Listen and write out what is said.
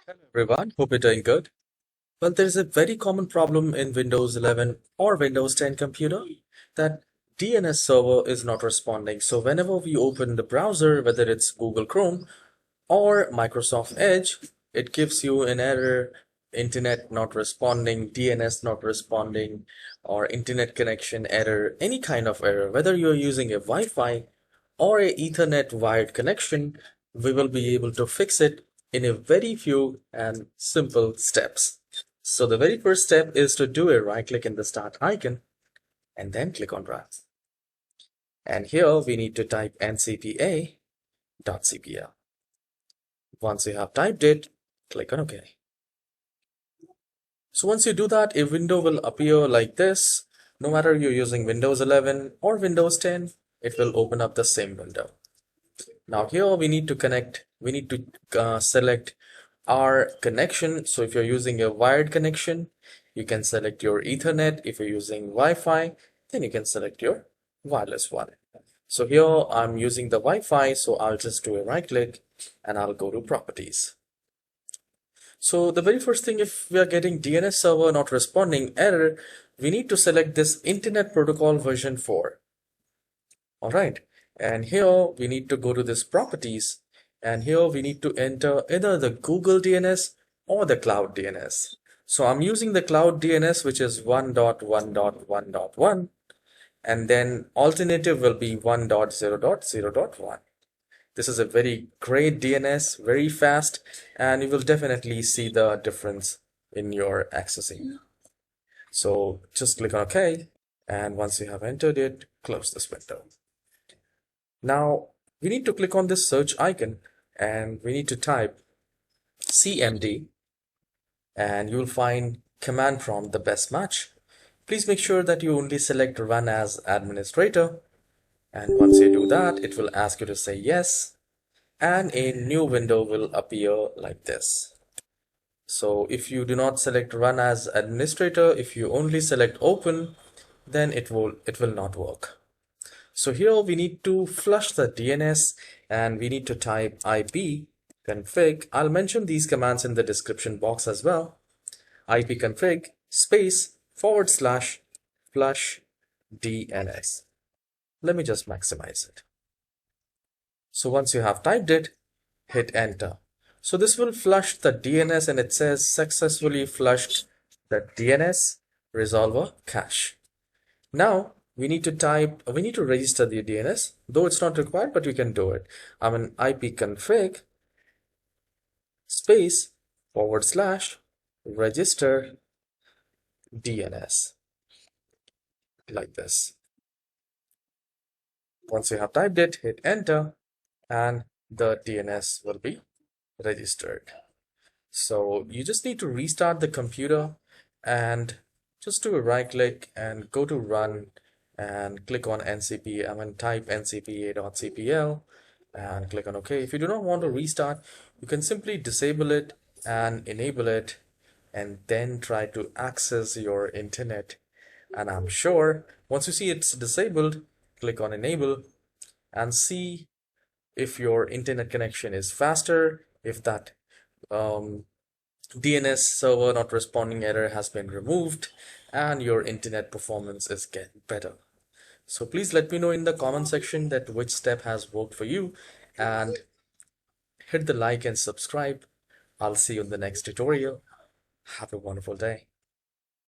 Hello everyone, hope you're doing good. Well, there's a very common problem in Windows 11 or Windows 10 computer that DNS server is not responding. So whenever we open the browser, whether it's Google Chrome or Microsoft Edge, it gives you an error, internet not responding, DNS not responding, or internet connection error, any kind of error. Whether you're using a Wi-Fi or a Ethernet wired connection, we will be able to fix it in a very few and simple steps. So the very first step is to do a right click in the start icon and then click on run. And here we need to type ncpa.cpl. Once you have typed it, click on OK. So once you do that, a window will appear like this. No matter you're using Windows 11 or Windows 10, it will open up the same window. Now here we need to select our connection. So if you're using a wired connection, you can select your Ethernet. If you're using Wi-Fi, then you can select your wireless one. So here I'm using the Wi-Fi, so I'll just do a right click and I'll go to properties. So the very first thing, if we are getting DNS server not responding error, we need to select this Internet Protocol version 4. All right, and here we need to go to this properties, and here we need to enter either the Google DNS or the cloud DNS. So I'm using the cloud DNS, which is 1.1.1.1, and then alternative will be 1.0.0.1. This is a very great DNS, very fast, and you will definitely see the difference in your accessing. So just click on OK, and once you have entered it, close this window. Now we need to click on this search icon and we need to type cmd, and you'll find command prompt the best match. Please make sure that you only select run as administrator, and once you do that, it will ask you to say yes, and a new window will appear like this. So if you do not select run as administrator, if you only select open, then it will not work. So here we need to flush the DNS and we need to type ipconfig. I'll mention these commands in the description box as well. ipconfig space /flushdns. Let me just maximize it. So once you have typed it, hit enter. So this will flush the DNS and it says successfully flushed the DNS resolver cache. Now we need to register the DNS, though it's not required, but we can do it. I'm in ipconfig space /register DNS, like this. Once you have typed it, hit enter and the DNS will be registered. So you just need to restart the computer and just do a right click and go to run and click on type ncpa.cpl and click on OK. If you do not want to restart, you can simply disable it and enable it and then try to access your internet. And I'm sure once you see it's disabled, click on enable and see if your internet connection is faster, if that DNS server not responding error has been removed, and your internet performance is getting better. So please let me know in the comment section that which step has worked for you, and hit the like and subscribe. I'll see you in the next tutorial. Have a wonderful day.